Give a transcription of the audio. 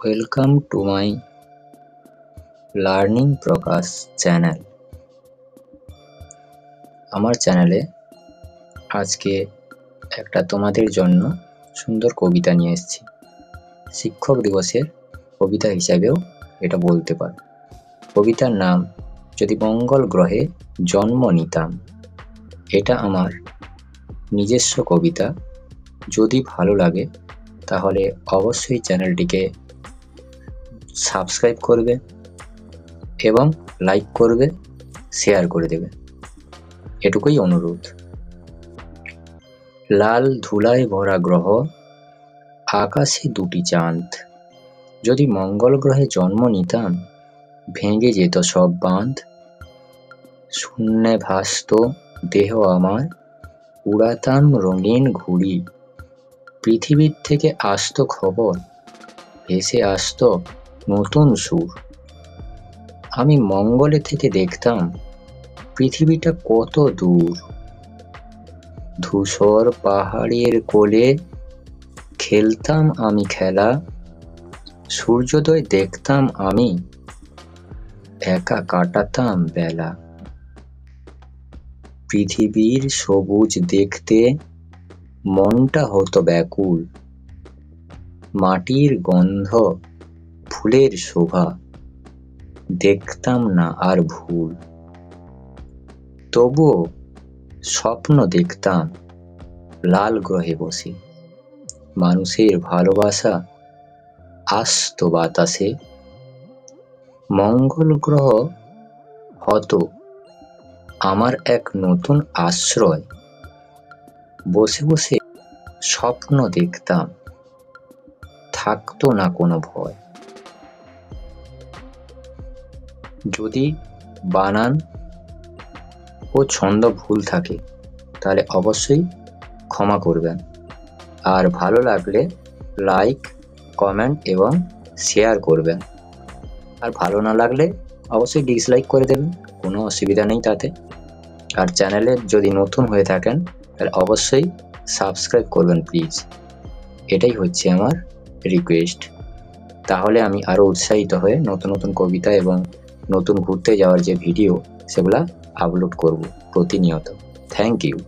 Welcome to my learning Prakash channel. আমার চ্যানেলে আজকে একটা তোমাদের জন্য সুন্দর কবিতা নিয়ে এসেছি। শিক্ষক দিবসের কবিতা হিসাবেও এটা বলতে পারো। কবিতার নাম যদি মঙ্গল গ্রহে জন্ম নিতাম। এটা আমার নিজস্ব কবিতা। যদি ভালো লাগে তাহলে অবশ্যই চ্যানেলটিকে সাবস্ক্রাইব করবে এবং লাইক করবে, শেয়ার করে দেবে, এটুকুই অনুরোধ। লাল ধুলায় ভরা গ্রহ, আকাশে দুটি চাঁদ। যদি মঙ্গল গ্রহে জন্ম নিতাম, ভেঙে যেত সব বাঁধ। শূন্যে ভাসত দেহ আমার, উড়াতাম রঙিন ঘুড়ি। পৃথিবীর থেকে আসতো খবর, ভেসে আসতো নতুন সুর। আমি মঙ্গলে থেকে দেখতাম পৃথিবীটা কত দূর। ধূসর পাহাড়ের কোলে খেলতাম আমি খেলা। সূর্যোদয় দেখতাম আমি, একা কাটাতাম বেলা। পৃথিবীর সবুজ দেখতে মনটা হতো ব্যাকুল। মাটির গন্ধ, ফুলের শোভা দেখতাম না আর ভুল। তবুও স্বপ্ন দেখতাম লাল গ্রহে বসে। মানুষের ভালোবাসা আসতো বাতাসে। মঙ্গল গ্রহ হতো আমার এক নতুন আশ্রয়। বসে বসে স্বপ্ন দেখতাম, থাকতো না কোনো ভয়। যদি বানান ও ছন্দ ভুল থাকে তাহলে অবশ্যই ক্ষমা করবেন। আর ভালো লাগলে লাইক, কমেন্ট এবং শেয়ার করবেন। আর ভালো না লাগলে অবশ্যই ডিসলাইক করে দেবেন, কোনো অসুবিধা নেই তাতে। আর চ্যানেলে যদি নতুন হয়ে থাকেন তাহলে অবশ্যই সাবস্ক্রাইব করবেন প্লিজ। এটাই হচ্ছে আমার রিকোয়েস্ট। তাহলে আমি আরও উৎসাহিত হয়ে নতুন নতুন কবিতা এবং নতুন ঘুরতে যাওয়ার যে ভিডিও সেগুলা আপলোড করব প্রতিনিয়ত। Thank you.